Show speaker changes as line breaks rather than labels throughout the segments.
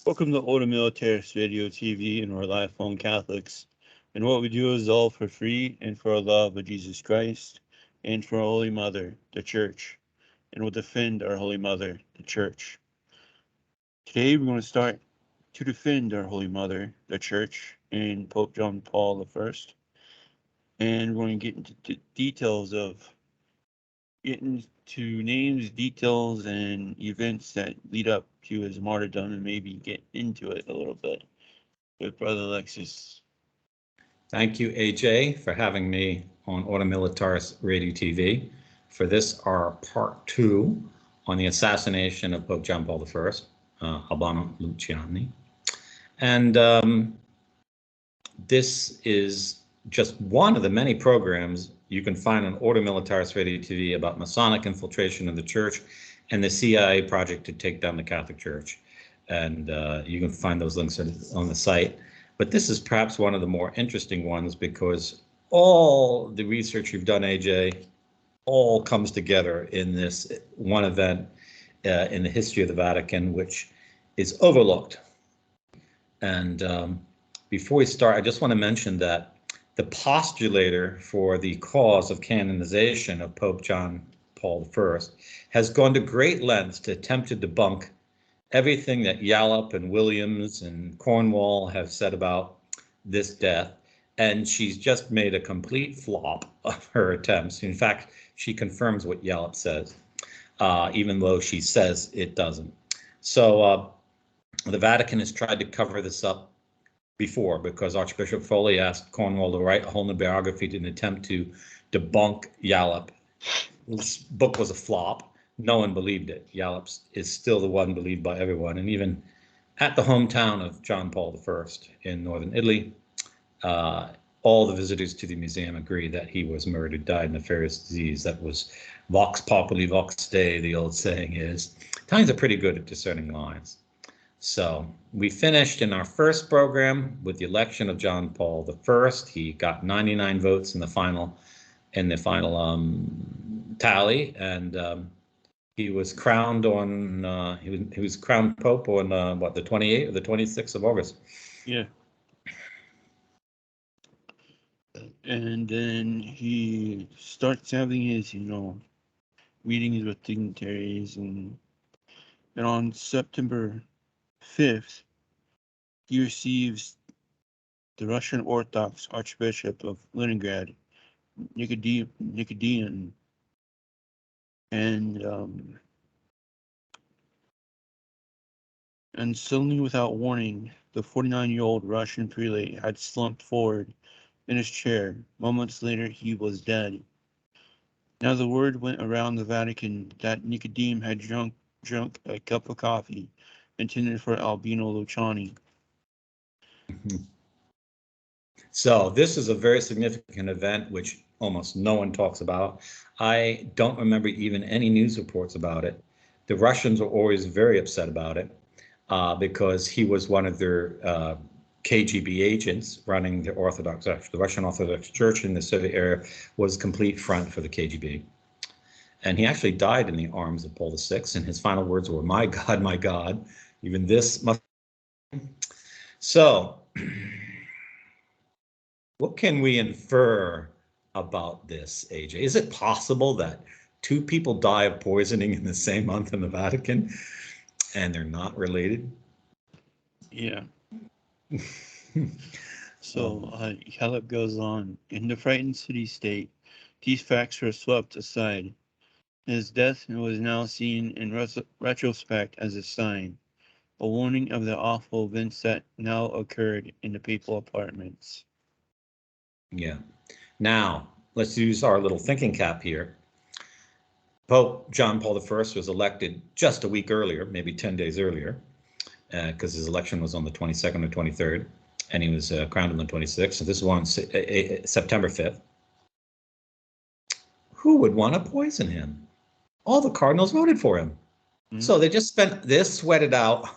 Welcome to Order Militaris Radio TV and our lifelong Catholics. And what we do is all for free and for our love of Jesus Christ and for our Holy Mother, the Church. And we'll defend our Holy Mother, the Church. Today we're going to start to defend our Holy Mother, the Church, and Pope John Paul I. And we're going to get into details of getting to names, details, and events that lead up to his martyrdom and maybe get into it a little bit with Brother Alexis.
Thank you, AJ, for having me on Order Militaris Radio TV for this, our part 2 on the assassination of Pope John Paul I, Albano Luciani. And this is just one of the many programs you can find on Order Militaris Radio TV about Masonic infiltration of the Church and the CIA project to take down the Catholic Church. And you can find those links on the site. But this is perhaps one of the more interesting ones because all the research you've done, AJ, all comes together in this one event in the history of the Vatican, which is overlooked. And before we start, I just want to mention that the postulator for the cause of canonization of Pope John Paul I has gone to great lengths to attempt to debunk everything that Yallop and Williams and Cornwall have said about this death, and she's just made a complete flop of her attempts. In fact, she confirms what Yallop says, even though she says it doesn't. So the Vatican has tried to cover this up before because Archbishop Foley asked Cornwall to write a whole new biography in an attempt to debunk Yallop. This book was a flop. No one believed it. Yallop is still the one believed by everyone. And even at the hometown of John Paul I in northern Italy, all the visitors to the museum agree that he was murdered, died in nefarious disease. That was vox populi, vox Dei, the old saying is. Italians are pretty good at discerning lines. So we finished in our first program with the election of John Paul I. He got 99 votes in the final tally, and he was crowned on he was crowned Pope on the 28th or the 26th of August.
Yeah. And then he starts having his, meetings with dignitaries, and on September 5th, he receives the Russian Orthodox Archbishop of Leningrad, Nicodemus, and suddenly, without warning, the 49-year-old Russian prelate had slumped forward in his chair. Moments later, he was dead. Now the word went around the Vatican that Nicodemus had drunk a cup of coffee intended for Albino Luciani.
So this is a very significant event which almost no one talks about. I don't remember even any news reports about it. The Russians were always very upset about it because he was one of their KGB agents running the Russian Orthodox Church in the Soviet era, was complete front for the KGB. And he actually died in the arms of Paul VI, and his final words were, my God, even this must. So what can we infer about this, AJ? Is it possible that 2 people die of poisoning in the same month in the Vatican and they're not related?
Yeah. So Yallop goes on. In the frightened city-state, these facts were swept aside. His death was now seen in retrospect as a sign, a warning of the awful events that now occurred in the papal apartments.
Yeah. Now, let's use our little thinking cap here. Pope John Paul I was elected just a week earlier, maybe 10 days earlier, because his election was on the 22nd or 23rd, and he was crowned on the 26th. So this was on September 5th. Who would want to poison him? All the cardinals voted for him. Mm-hmm. So they just sweated out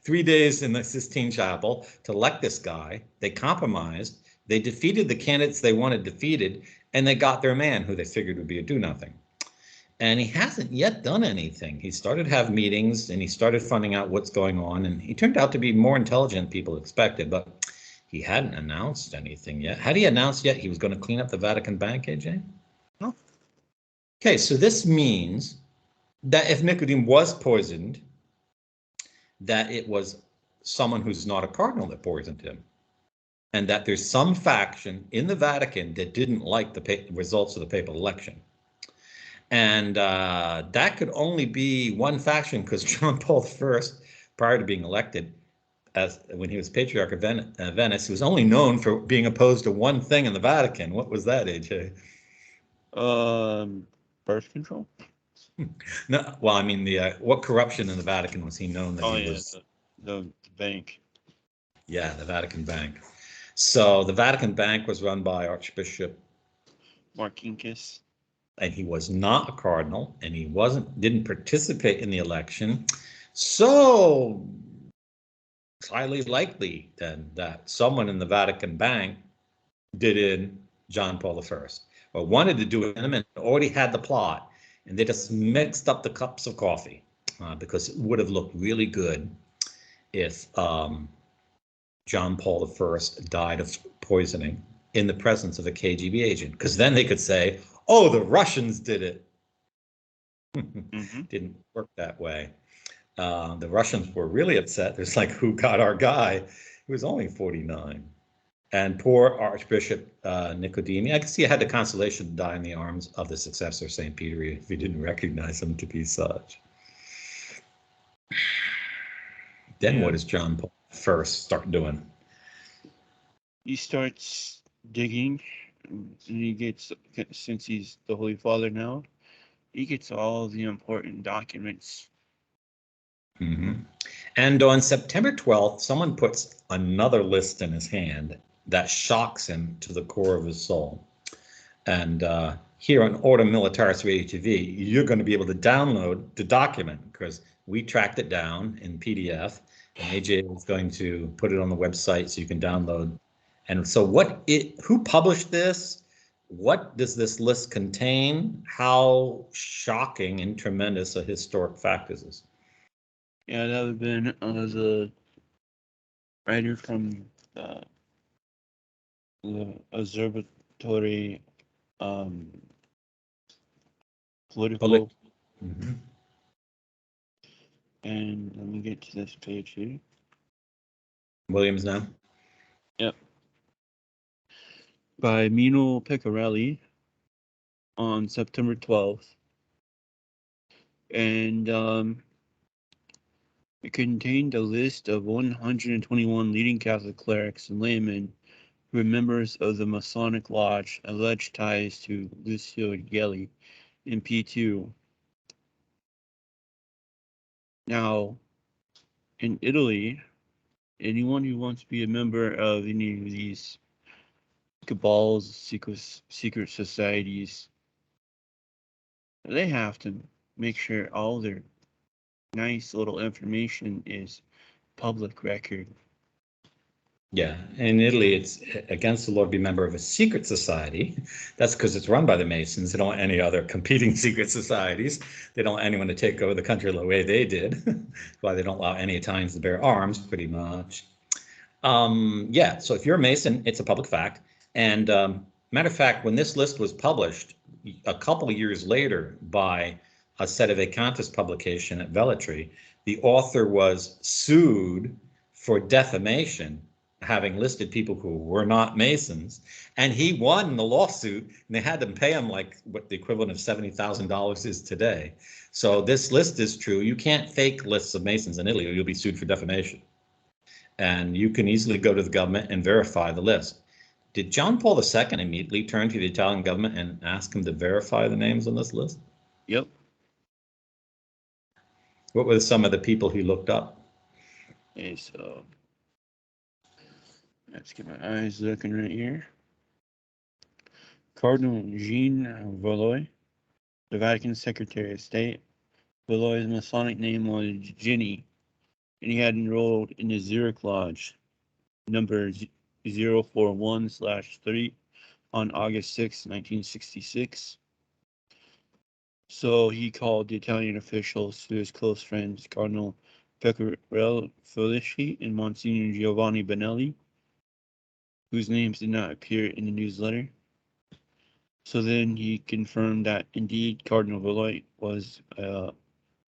3 days in the Sistine Chapel to elect this guy. They compromised. They defeated the candidates they wanted defeated, and they got their man, who they figured would be a do-nothing. And he hasn't yet done anything. He started to have meetings and he started finding out what's going on. And he turned out to be more intelligent than people expected, but he hadn't announced anything yet. Had he announced yet he was going to clean up the Vatican Bank, AJ?
No.
Okay, so this means that if Nicodeme was poisoned, that it was someone who's not a cardinal that poisoned him. And that there's some faction in the Vatican that didn't like the results of the papal election. And that could only be one faction because John Paul I, prior to being elected, when he was Patriarch of Venice, he was only known for being opposed to one thing in the Vatican. What was that, AJ?
Birth control?
No, well, I mean, what corruption in the Vatican was he known that he was?
The bank.
Yeah, the Vatican Bank. So the Vatican Bank was run by Archbishop
Marquinquez.
And he was not a cardinal, and he didn't participate in the election. So it's highly likely then that someone in the Vatican Bank did in John Paul I, or wanted to do it in him and already had the plot, and they just mixed up the cups of coffee because it would have looked really good if John Paul I died of poisoning in the presence of a KGB agent, because then they could say, oh, the Russians did it. Didn't work that way. The Russians were really upset. There's like, who got our guy? He was only 49. And poor Archbishop Nicodeme, I guess he had the consolation to die in the arms of the successor, St. Peter, if he didn't recognize him to be such. Then what does John Paul I start doing?
He starts digging, and he gets, since he's the Holy Father now, he gets all the important documents.
And on September 12th, someone puts another list in his hand that shocks him to the core of his soul. And here on Ordo Militaris Radio TV, you're going to be able to download the document because we tracked it down in PDF, and AJ is going to put it on the website so you can download. And so who published this? What does this list contain? How shocking and tremendous a historic fact is this?
Yeah, that would have been the writer from the Observatory Political. And let me get to this page here.
Williams now?
Yep. By Mino Pecorelli on September 12th. And it contained a list of 121 leading Catholic clerics and laymen who were members of the Masonic Lodge, alleged ties to Lucio Gelli in P2. Now, in Italy, anyone who wants to be a member of any of these cabals, secret societies, they have to make sure all their nice little information is public record.
Yeah, in Italy, it's against the law to be a member of a secret society. That's because it's run by the Masons. They don't want any other competing secret societies. They don't want anyone to take over the country the way they did. That's why they don't allow any Italians to bear arms, pretty much. Yeah, so if you're a Mason, it's a public fact. And matter of fact, when this list was published a couple of years later by a Sedevacantis publication at Velletri, the author was sued for defamation, having listed people who were not Masons, and he won the lawsuit, and they had to pay him like what the equivalent of $70,000 is today. So this list is true. You can't fake lists of Masons in Italy or you'll be sued for defamation. And you can easily go to the government and verify the list. Did John Paul II immediately turn to the Italian government and ask him to verify the names on this list?
Yep.
What were some of the people he looked up?
Okay, so let's get my eyes looking right here. Cardinal Jean Valois, the Vatican Secretary of State. Valois' Masonic name was Ginny, and he had enrolled in the Zurich Lodge, number 041/3, on August 6, 1966. So he called the Italian officials to his close friends, Cardinal Pecoraro Felici and Monsignor Giovanni Benelli, whose names did not appear in the newsletter. So then he confirmed that indeed Cardinal Valois was a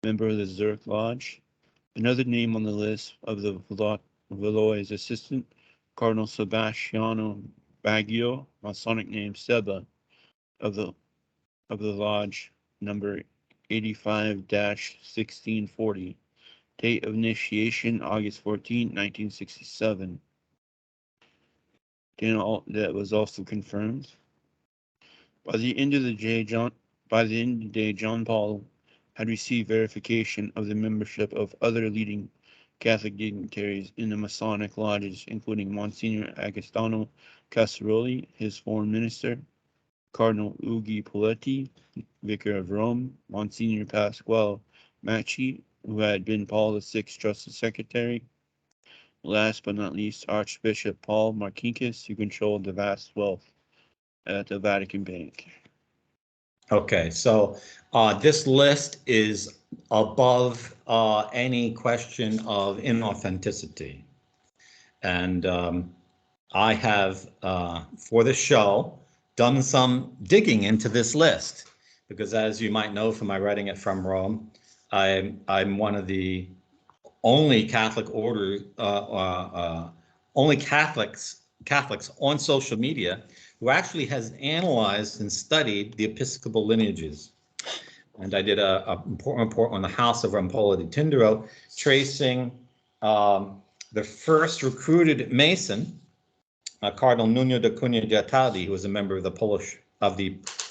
member of the Zurich Lodge. Another name on the list of the Valois assistant, Cardinal Sebastiano Baggio, Masonic name Seba, of the lodge number 85-1640. Date of initiation August 14, 1967. That was also confirmed. By the end of the day, John Paul had received verification of the membership of other leading Catholic dignitaries in the Masonic lodges, including Monsignor Agostino Casaroli, his foreign minister, Cardinal Ugi Poletti, Vicar of Rome, Monsignor Pasquale Macchi, who had been Paul VI's Justice Secretary, last but not least, Archbishop Paul Marcinkus, who controlled the vast wealth at the Vatican Bank.
Okay, so this list is above any question of inauthenticity. And I have, for the show, done some digging into this list, because as you might know from my writing it from Rome, I'm one of the only Catholic only Catholics on social media who actually has analyzed and studied the Episcopal lineages. And I did a important report on the House of Rampolla di Tindaro, tracing the first recruited Mason, Cardinal Nuno da Cunha de Ataldi, who was a member of the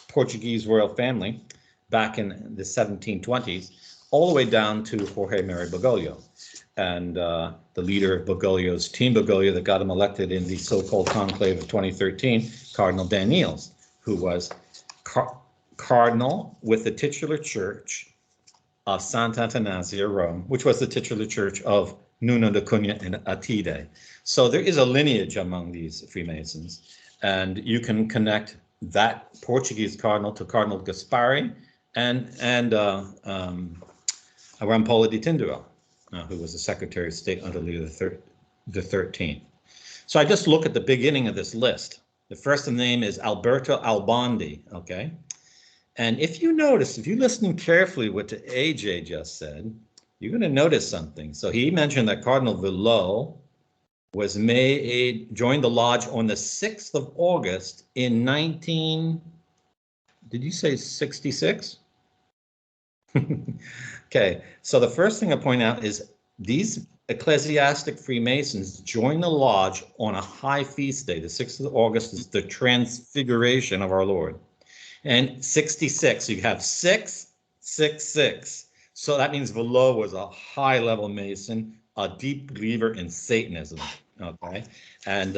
Portuguese royal family back in the 1720s, all the way down to Jorge Mary Bergoglio, and the leader of Bergoglio's Team Bergoglio that got him elected in the so-called conclave of 2013, Cardinal Dan Niels, who was cardinal with the titular church of Sant'Atanasio, Rome, which was the titular church of Nuno da Cunha and Atide. So there is a lineage among these Freemasons, and you can connect that Portuguese cardinal to Cardinal Gaspari and Rampolla di Tindaro, who was the Secretary of State under Leo the 13th. So I just look at the beginning of this list. The first name is Alberto Albondi, okay? And if you notice, if you listen carefully what AJ just said, you're going to notice something. So he mentioned that Cardinal Villot was joined the lodge on the 6th of August in did you say 66? Okay, so the first thing I point out is these ecclesiastic Freemasons joined the lodge on a high feast day. The 6th of August is the Transfiguration of our Lord. And 66, so you have 666. So that means Villot was a high-level Mason, a deep believer in Satanism, okay? And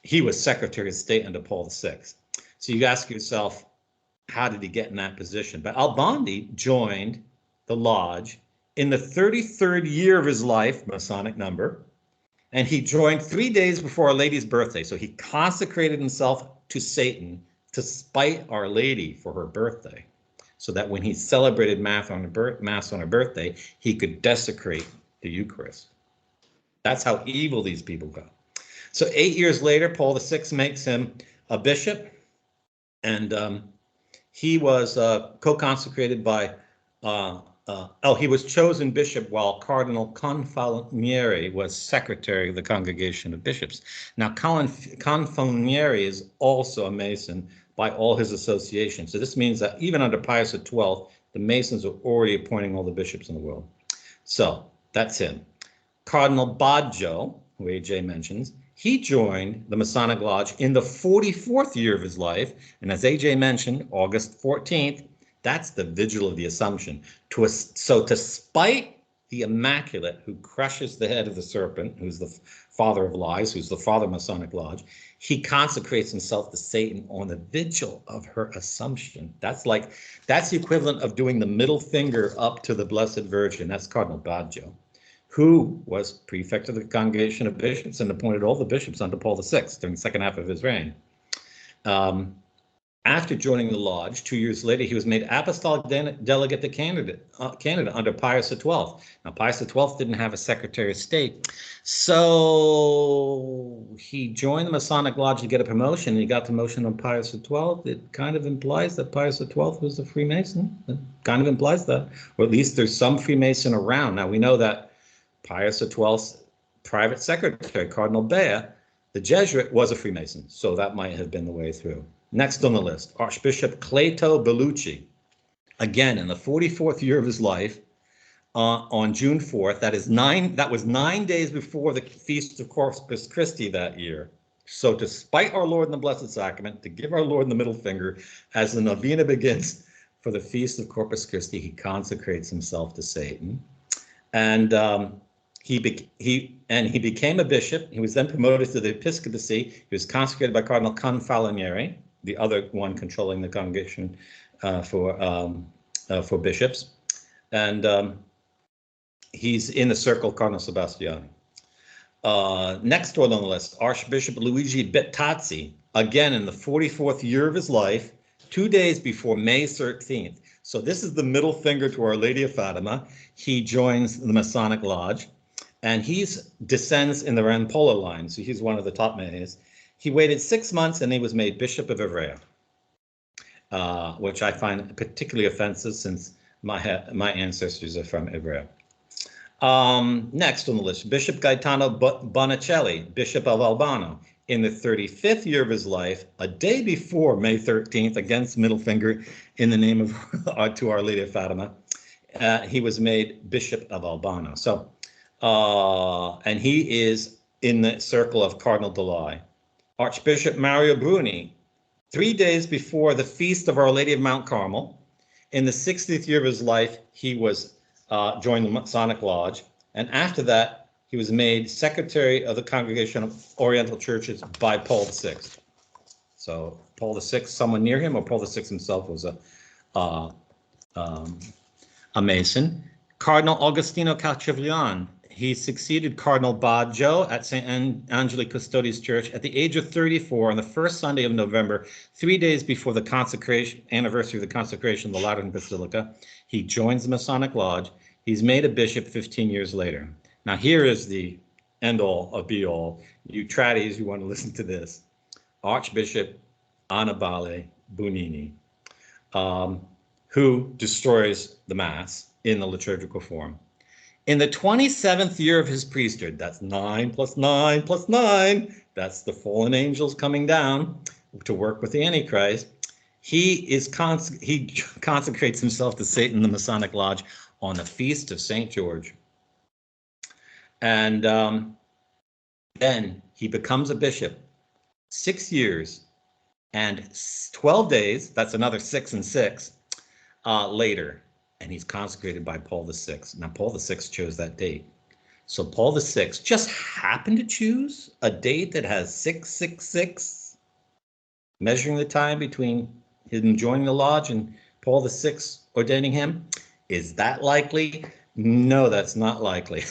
he was Secretary of State under Paul VI. So you ask yourself, how did he get in that position? But Albondi joined the lodge in the 33rd year of his life, Masonic number, and he joined 3 days before Our Lady's birthday. So he consecrated himself to Satan to spite Our Lady for her birthday, so that when he celebrated Mass on her birthday, he could desecrate the Eucharist. That's how evil these people go. So 8 years later, Paul VI makes him a bishop, and he was co-consecrated by, he was chosen bishop while Cardinal Confalonieri was secretary of the Congregation of Bishops. Now, Confalonieri is also a Mason by all his associations. So this means that even under Pius XII, the Masons are already appointing all the bishops in the world. So that's him. Cardinal Baggio, who AJ mentions, he joined the Masonic Lodge in the 44th year of his life. And as AJ mentioned, August 14th, that's the Vigil of the Assumption. So to spite the Immaculate, who crushes the head of the serpent, who's the father of lies, who's the father of Masonic Lodge, he consecrates himself to Satan on the vigil of her Assumption. That's the equivalent of doing the middle finger up to the Blessed Virgin. That's Cardinal Baggio, who was prefect of the Congregation of Bishops and appointed all the bishops under Paul VI during the second half of his reign. After joining the lodge, 2 years later, he was made apostolic delegate to Canada under Pius XII. Now, Pius XII didn't have a Secretary of State, so he joined the Masonic Lodge to get a promotion. He got the promotion on Pius XII. It kind of implies that Pius XII was a Freemason. It kind of implies that, or at least there's some Freemason around. Now, we know that Pius XII's private secretary, Cardinal Bea, the Jesuit, was a Freemason, so that might have been the way through. Next on the list, Archbishop Cleto Bellucci. Again, in the 44th year of his life, on June 4th, that was 9 days before the Feast of Corpus Christi that year. So to spite our Lord in the Blessed Sacrament, to give our Lord the middle finger, as the novena begins for the Feast of Corpus Christi, he consecrates himself to Satan. And he became a bishop. He was then promoted to the episcopacy. He was consecrated by Cardinal Confalonieri, the other one controlling the congregation for bishops, and he's in the circle of Cardinal Sebastiani. Next one on the list, Archbishop Luigi Bettazzi, again in the 44th year of his life, 2 days before May 13th. So this is the middle finger to Our Lady of Fatima. He joins the Masonic Lodge, and he descends in the Rampolla line, so he's one of the top mayors. He waited 6 months and he was made Bishop of Ivrea, which I find particularly offensive since my ancestors are from Ivrea. Next on the list, Bishop Gaetano Bonicelli, Bishop of Albano. In the 35th year of his life, a day before May 13th, against middle finger in the name of to Our Lady of Fatima, he was made Bishop of Albano. So, and he is in the circle of Cardinal Delay. Archbishop Mario Bruni, 3 days before the Feast of Our Lady of Mount Carmel, in the 60th year of his life, he was joined the Masonic Lodge, and after that, he was made Secretary of the Congregation of Oriental Churches by Paul VI. So Paul VI, someone near him, or Paul VI himself was a Mason. Cardinal Agostino Calcivian, he succeeded Cardinal Baggio at St. Angeli Custodi's Church at the age of 34 on the first Sunday of November, 3 days before the anniversary of the consecration of the Lateran Basilica. He joins the Masonic Lodge. He's made a bishop 15 years later. Now here is the end all of be all. You tradies who want to listen to this. Archbishop Annibale Bugnini, who destroys the Mass in the liturgical form. In the 27th year of his priesthood, that's 9 plus 9 plus 9, that's the fallen angels coming down to work with the Antichrist, he consecrates himself to Satan in the Masonic Lodge on the Feast of St. George. And then he becomes a bishop 6 years and 12 days, that's another 6 and 6, later. And he's consecrated by Paul VI. Now, Paul VI chose that date. So Paul VI just happened to choose a date that has 666, measuring the time between him joining the lodge and Paul VI ordaining him. Is that likely? No, that's not likely.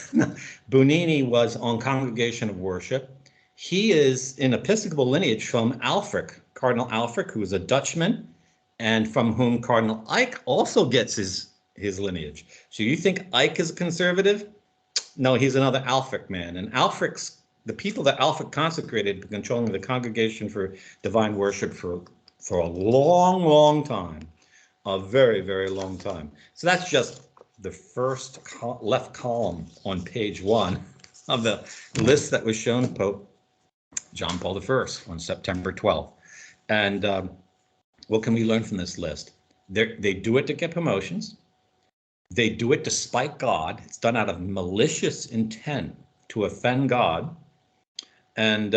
Bugnini was on Congregation of Worship. He is in Episcopal lineage from Alfric, Cardinal Alfric, who is a Dutchman, and from whom Cardinal Ike also gets his lineage. So you think Ike is a conservative? No, he's another Alfric man. And the people that Alfric consecrated, controlling the Congregation for Divine Worship for a long, long time, a very, very long time. So that's just the first left column on page 1 of the list that was shown Pope John Paul I on September 12th. And what can we learn from this list? They do it to get promotions. They do it to spite God. It's done out of malicious intent to offend God. And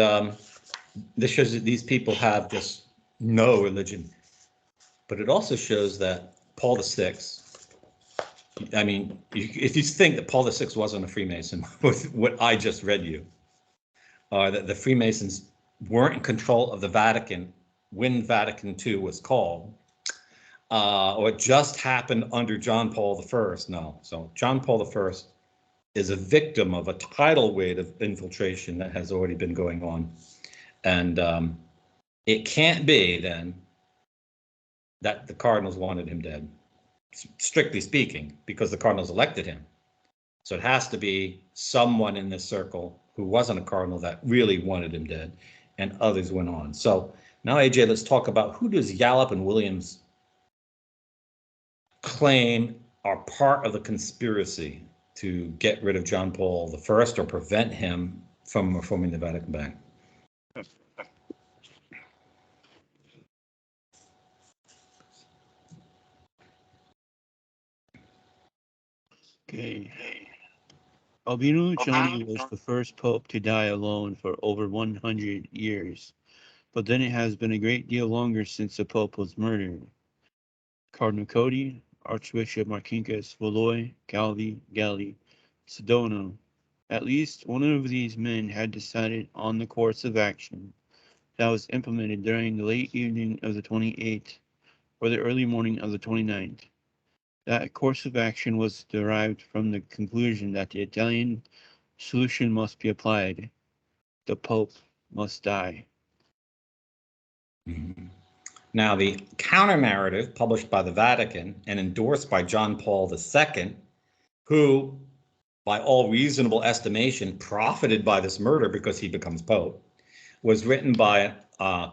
this shows that these people have just no religion. But it also shows that Paul VI, I mean, if you think that Paul VI wasn't a Freemason, with what I just read you, that the Freemasons weren't in control of the Vatican when Vatican II was called, or it just happened under John Paul I. No. So John Paul I is a victim of a tidal wave of infiltration that has already been going on. And it can't be then that the Cardinals wanted him dead, strictly speaking, because the Cardinals elected him. So it has to be someone in this circle who wasn't a Cardinal that really wanted him dead, and others went on. So now, AJ, let's talk about who does Yallop and Williams claim are part of the conspiracy to get rid of John Paul I or prevent him from reforming the Vatican Bank?
Okay. Albino Luciani was the first pope to die alone for over 100 years, but then it has been a great deal longer since the pope was murdered. Cardinal Cody, Archbishop Marcinkus, Valois, Calvi, Galli, Sedona. At least one of these men had decided on the course of action that was implemented during the late evening of the 28th or the early morning of the 29th. That course of action was derived from the conclusion that the Italian solution must be applied. The Pope must die.
Mm-hmm. Now, the counter-narrative published by the Vatican and endorsed by John Paul II, who, by all reasonable estimation, profited by this murder because he becomes Pope, was written by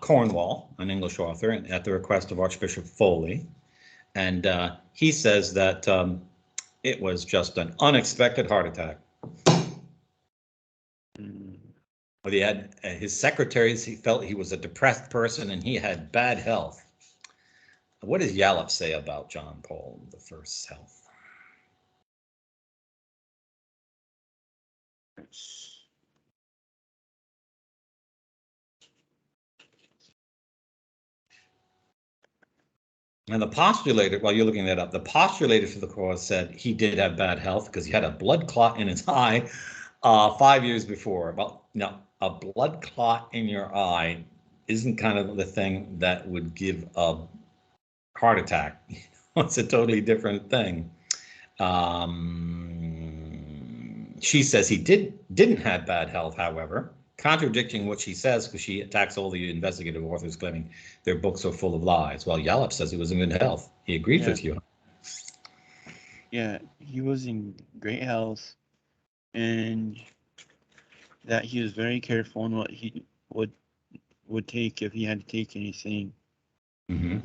Cornwall, an English author, at the request of Archbishop Foley. And he says that it was just an unexpected heart attack. But he had his secretaries, he felt he was a depressed person and he had bad health. What does Yallop say about John Paul I's health? And the postulator, while you're looking that up, the postulator for the cause said he did have bad health because he had a blood clot in his eye 5 years before. Well, no, a blood clot in your eye isn't kind of the thing that would give a heart attack. It's a totally different thing. She says he didn't have bad health, however, contradicting what she says because she attacks all the investigative authors claiming their books are full of lies. While Yallop says he was in good health. He agrees with you.
Yeah, he was in great health, and that he was very careful on what he would take if he had to take anything.
Mm-hmm.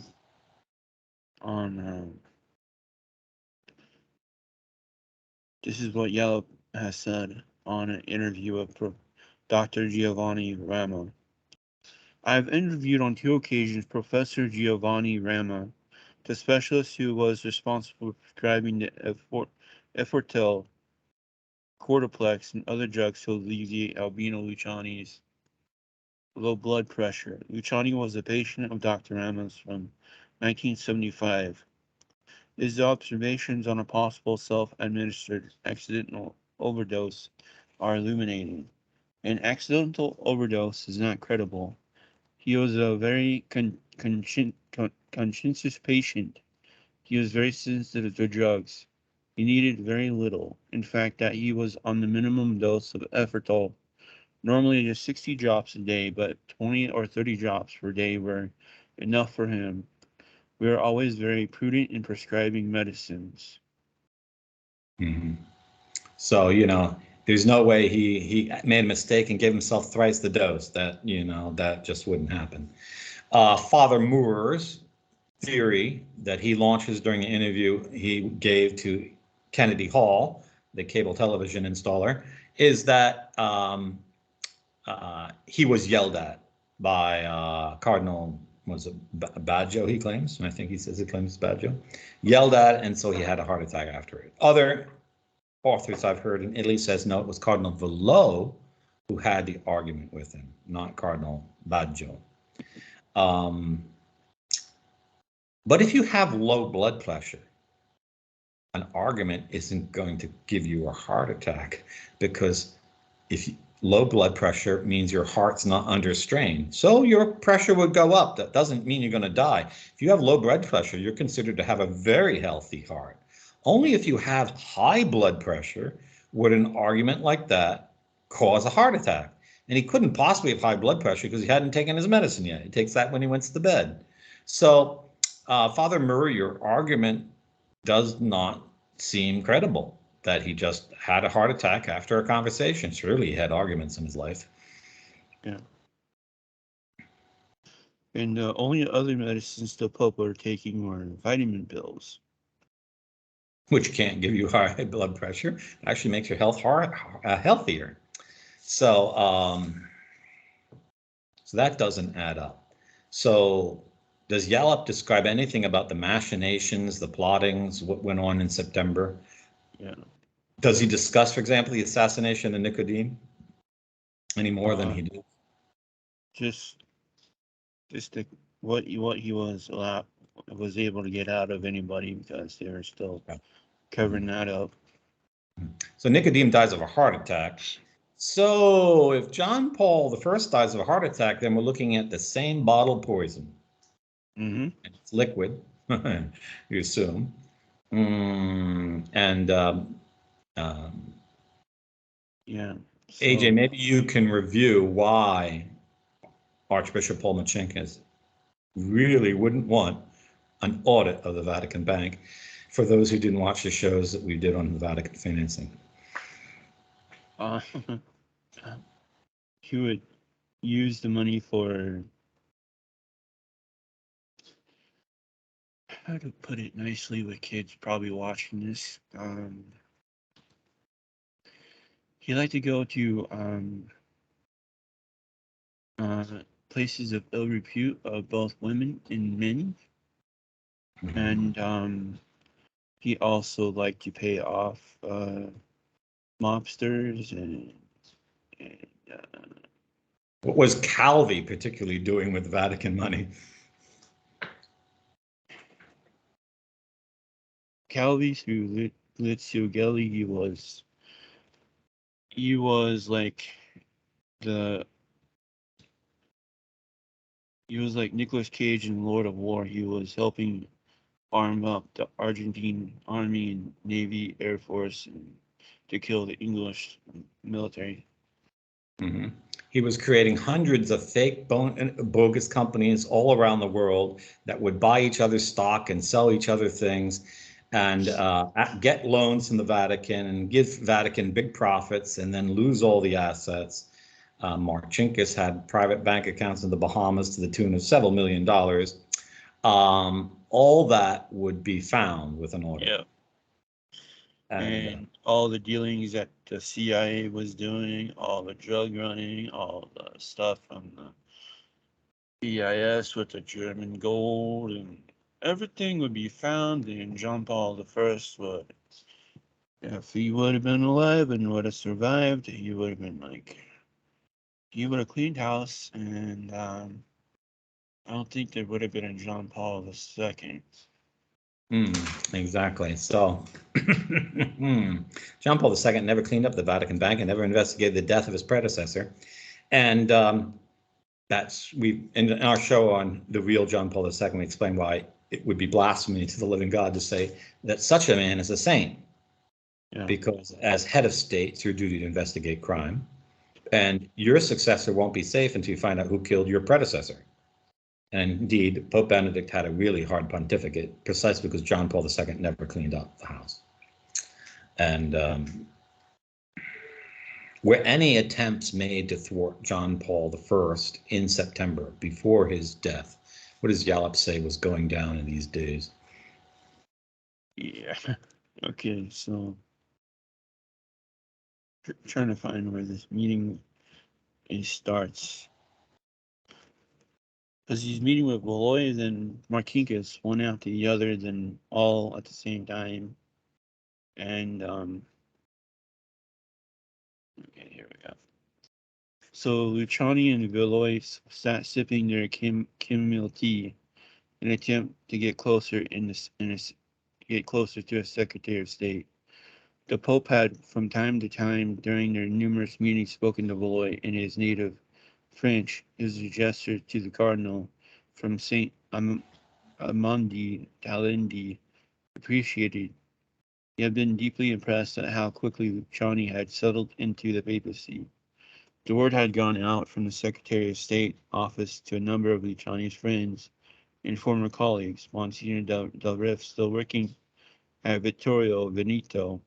This is what Yallop has said on an interview of Dr. Giovanni Rama. I've interviewed on 2 occasions Professor Giovanni Rama, the specialist who was responsible for prescribing the Efortel, Cortiplex, and other drugs to alleviate Albino Luciani's low blood pressure. Luciani was a patient of Dr. Rama's from 1975. His observations on a possible self-administered accidental overdose are illuminating. An accidental overdose is not credible. He was a very conscientious patient. He was very sensitive to drugs. He needed very little. In fact, that he was on the minimum dose of Efortal. Normally just 60 drops a day, but 20 or 30 drops per day were enough for him. We are always very prudent in prescribing medicines.
Mm-hmm. So, there's no way he made a mistake and gave himself thrice the dose. That just wouldn't happen. Father Moore's theory that he launches during an interview he gave to Kennedy Hall, the cable television installer, is that he was yelled at by Cardinal, was it Baggio, he claims? I think he says he claims Baggio. Yelled at, and so he had a heart attack after it. Other authors I've heard in Italy says no, it was Cardinal Valo who had the argument with him, not Cardinal Baggio. But if you have low blood pressure, an argument isn't going to give you a heart attack, because low blood pressure means your heart's not under strain. So your pressure would go up. That doesn't mean you're going to die. If you have low blood pressure, you're considered to have a very healthy heart. Only if you have high blood pressure would an argument like that cause a heart attack. And he couldn't possibly have high blood pressure because he hadn't taken his medicine yet. He takes that when he went to bed. So Father Murray, your argument does not seem credible that he just had a heart attack after a conversation. Surely he had arguments in his life.
Yeah. And the only other medicines the Pope are taking were vitamin pills.
Which can't give you high blood pressure. It actually makes your health healthier. So that doesn't add up. So does Yallop describe anything about the machinations, the plottings, what went on in September?
Yeah.
Does he discuss, for example, the assassination of Nicodeme any more than he did?
Just what he was able to get out of anybody, because they were still covering that up.
So Nicodeme dies of a heart attack. So if John Paul I dies of a heart attack, then we're looking at the same bottle poison.
Mm-hmm.
And it's liquid, you assume.
Yeah. So,
AJ, maybe you can review why Archbishop Paul Machinkis really wouldn't want an audit of the Vatican Bank for those who didn't watch the shows that we did on the Vatican financing.
he would use the money for, how to put it nicely with kids probably watching this. He liked to go to places of ill repute of both women and men.
Mm-hmm.
And he also liked to pay off mobsters and
What was Calvi particularly doing with Vatican money?
Calvi through Lizio Gelli. He was like Nicolas Cage in Lord of War. He was helping arm up the Argentine Army and Navy, Air Force, and to kill the English military.
Mm-hmm. He was creating hundreds of fake bogus companies all around the world that would buy each other's stock and sell each other things and get loans from the Vatican and give Vatican big profits and then lose all the assets. Marcinkus had private bank accounts in the Bahamas to the tune of several $1,000,000. All that would be found with an audit.
Yeah. And all the dealings that the CIA was doing, all the drug running, all the stuff from the EIS with the German gold, and everything would be found. And John Paul I would, if he would have been alive and would have survived, he would have been he would have cleaned house. And I don't think there would have been a John Paul II.
Exactly. So John Paul II never cleaned up the Vatican Bank and never investigated the death of his predecessor. And in our show on the real John Paul II, we explain why it would be blasphemy to the living God to say that such a man is a saint. Yeah. Because as head of state, it's your duty to investigate crime. And your successor won't be safe until you find out who killed your predecessor. And indeed, Pope Benedict had a really hard pontificate precisely because John Paul II never cleaned up the house. And were any attempts made to thwart John Paul I in September before his death? What does Yallop say was going down in these days?
Yeah. Okay, so trying to find where this meeting starts. Because he's meeting with Valois and Marcinkus, one after the other, then all at the same time. And okay, here we go. So Luciani and Valois sat sipping their chamomile tea, in an attempt to get closer get closer to a Secretary of State. The Pope had, from time to time during their numerous meetings, spoken to Valois in his native French. His gesture to the Cardinal from Saint Amandi Talendi appreciated. He had been deeply impressed at how quickly Luciani had settled into the papacy. The word had gone out from the Secretary of State office to a number of Luciani's friends and former colleagues. Monsignor Del Riff, still working at Vittorio Veneto,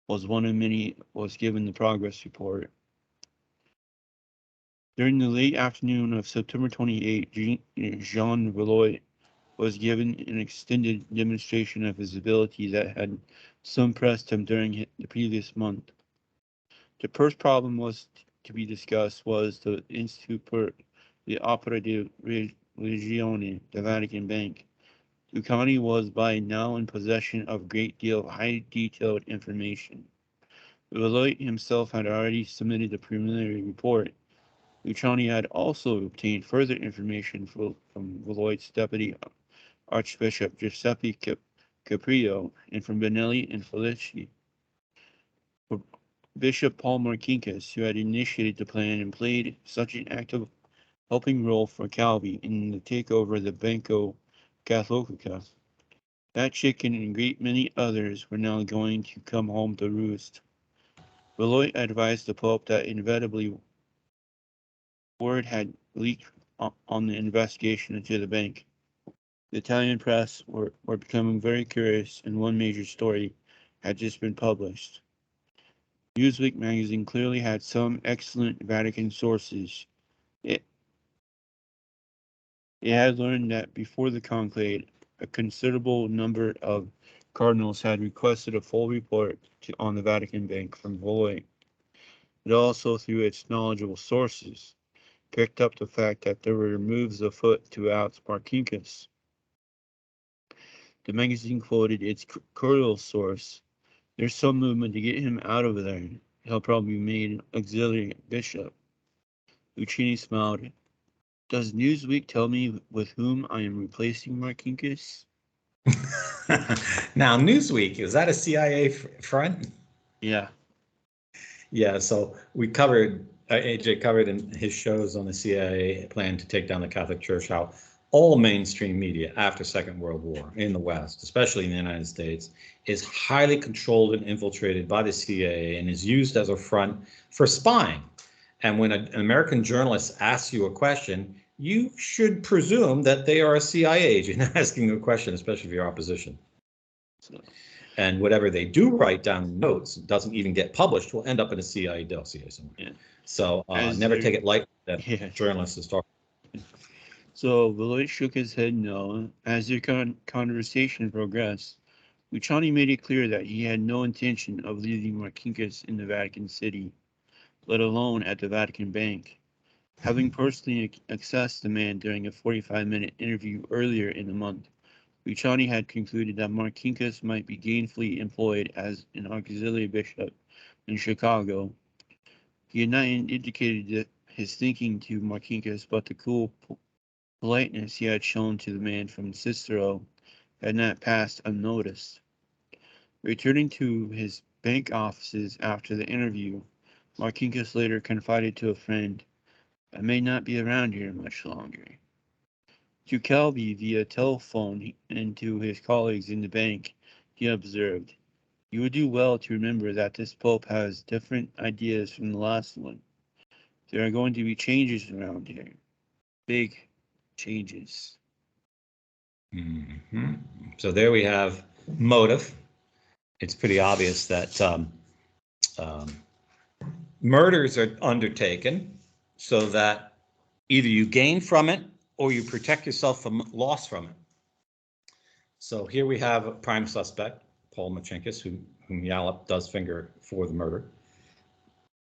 was one of many, was given the progress report. During the late afternoon of September 28, Jean Valois was given an extended demonstration of his ability that had so impressed him during the previous month. The first problem was to be discussed was the Institute per the Opera di Religione, the Vatican Bank. Lucani was by now in possession of a great deal of highly detailed information. Valois himself had already submitted a preliminary report. Luciani had also obtained further information from Valois' deputy Archbishop Giuseppe Caprio and from Benelli and Felici. Bishop Paul Marcinkus, who had initiated the plan and played such an active helping role for Calvi in the takeover of the Banco Catholica. That chicken and a great many others were now going to come home to roost. Valois advised the Pope that inevitably word had leaked on the investigation into the bank. The Italian press were becoming very curious, and one major story had just been published. Newsweek magazine clearly had some excellent Vatican sources. It had learned that before the conclave, a considerable number of cardinals had requested a full report on the Vatican Bank from Valois. It also, through its knowledgeable sources, picked up the fact that there were moves afoot to oust Marcinkus. The magazine quoted its curial source. There's some movement to get him out of there. He'll probably be made an auxiliary bishop. Lucchini smiled. Does Newsweek tell me with whom I am replacing Marcinkus?
Now, Newsweek, is that a CIA front?
Yeah.
Yeah, so we covered, AJ covered in his shows on the CIA plan to take down the Catholic Church, how all mainstream media after Second World War in the West, especially in the United States, is highly controlled and infiltrated by the CIA and is used as a front for spying. And when an American journalist asks you a question, you should presume that they are a CIA agent asking a question, especially if you're opposition. And whatever they do write down in notes doesn't even get published, will end up in a CIA dossier somewhere. Yeah. So never take it lightly that journalists is talking.
So Valois shook his head no. As their conversation progressed, Luciani made it clear that he had no intention of leaving Marcinkus in the Vatican City, let alone at the Vatican Bank. Having personally accessed the man during a 45-minute interview earlier in the month, Luciani had concluded that Marcinkus might be gainfully employed as an auxiliary bishop in Chicago. He had not indicated his thinking to Marcinkus, but the cool politeness he had shown to the man from Cicero had not passed unnoticed. Returning to his bank offices after the interview, Marcinkus later confided to a friend, I may not be around here much longer. To Calvi via telephone and to his colleagues in the bank, he observed, you would do well to remember that this Pope has different ideas from the last one. There are going to be changes around here. Big changes.
Mm-hmm. So there we have motive. It's pretty obvious that murders are undertaken so that either you gain from it or you protect yourself from loss from it. So here we have a prime suspect, Paul Marcinkus, whom Yallop does finger for the murder.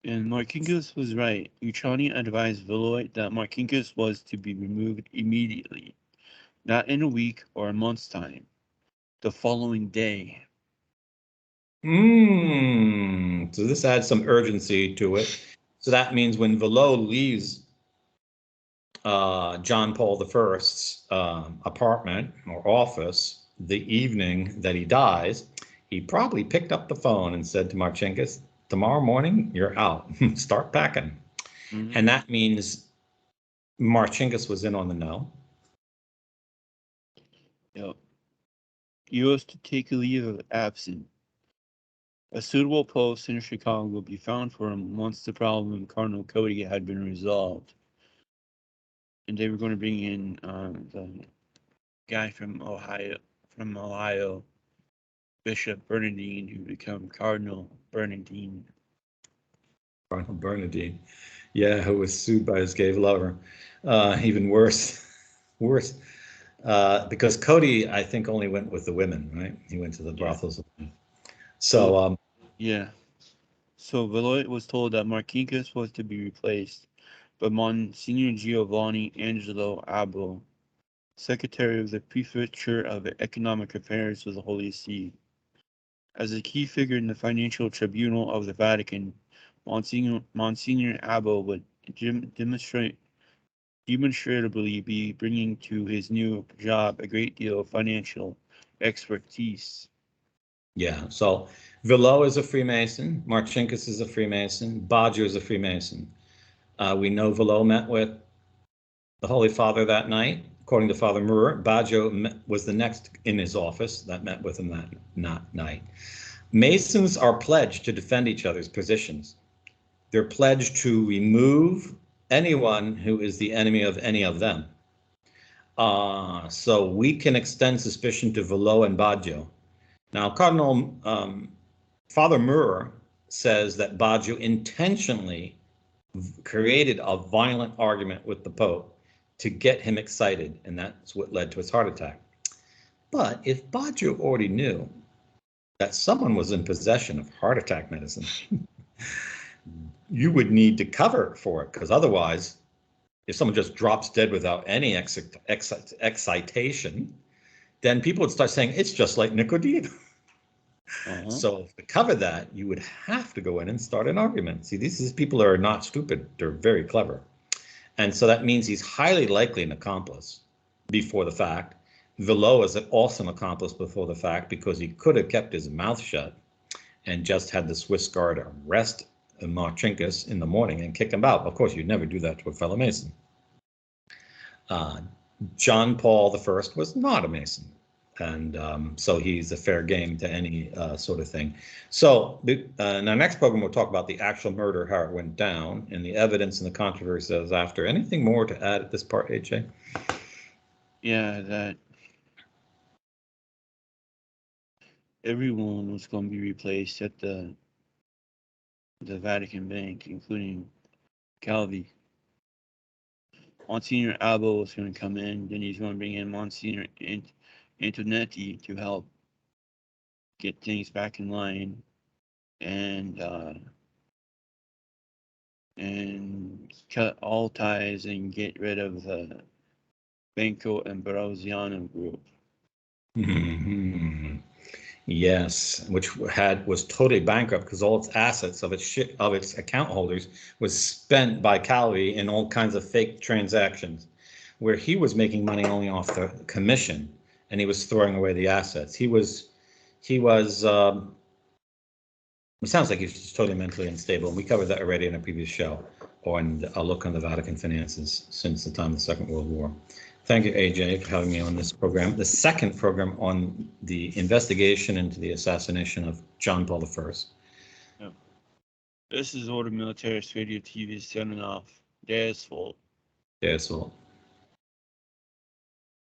And Marcinkus was right. Luciani advised Valois that Marcinkus was to be removed immediately, not in a week or a month's time, the following day.
So this adds some urgency to it. So that means when Valois leaves John Paul I's apartment or office the evening that he dies, he probably picked up the phone and said to Marcinkus, tomorrow morning, you're out. Start packing. Mm-hmm. And that means Marcinkus was in on the know.
Yep. He was to take a leave of absence. A suitable post in Chicago will be found for him once the problem of Cardinal Cody had been resolved. and they were going to bring in the guy from Ohio, Bishop Bernardine, who became Cardinal Bernardine.
Cardinal Bernardine, yeah, who was sued by his gay lover. Even worse, because Cody, I think, only went with the women, right? He went to the brothels. So,
yeah. So Valois was told that Marcinkus was to be replaced by Monsignor Giovanni Angelo Abbo, Secretary of the Prefecture of Economic Affairs of the Holy See. As a key figure in the financial tribunal of the Vatican, Monsignor Abbo would demonstrably be bringing to his new job a great deal of financial expertise.
yeah, so Villot is a Freemason, Marcinkus is a Freemason, Baggio is a Freemason. We know Villot met with the Holy Father that night. According to Father Murer, Baggio was the next in his office that met with him that night. Masons are pledged to defend each other's positions. They're pledged to remove anyone who is the enemy of any of them. So we can extend suspicion to Villot and Baggio. Now, Cardinal Father Murer says that Baggio intentionally created a violent argument with the Pope to get him excited, and that's what led to his heart attack. But if Baggio already knew that someone was in possession of heart attack medicine, you would need to cover for it, because otherwise, if someone just drops dead without any excitation, then people would start saying it's just like Nicodeme. So to cover that, you would have to go in and start an argument. See, these people are not stupid. They're very clever. And so that means he's highly likely an accomplice before the fact. Villot is an awesome accomplice before the fact because he could have kept his mouth shut and just had the Swiss Guard arrest Marcinkus in the morning and kick him out. Of course, you'd never do that to a fellow Mason. John Paul I was not a Mason. And so he's a fair game to any sort of thing. So in our next program, we'll talk about the actual murder, how it went down, and the evidence and the controversy that was after. Anything more to add at this part, AJ?
Yeah, that everyone was going to be replaced at the Vatican Bank, including Calvi. Monsignor Abbo was going to come in, then he's going to bring in Monsignor Antonetti to help get things back in line and cut all ties and get rid of the Banco Ambrosiano group.
Mm-hmm. Yes, which was totally bankrupt because all its assets of its account holders was spent by Calvi in all kinds of fake transactions, where he was making money only off the commission, and he was throwing away the assets. It sounds like he's totally mentally unstable, and we covered that already in a previous show on a look on the Vatican finances since the time of the Second World War. Thank you, AJ, for having me on this program. The second program on the investigation into the assassination of John Paul I.
Yep. This is Order Militaris Radio TV signing off. Deus Volt.
Deus Volt.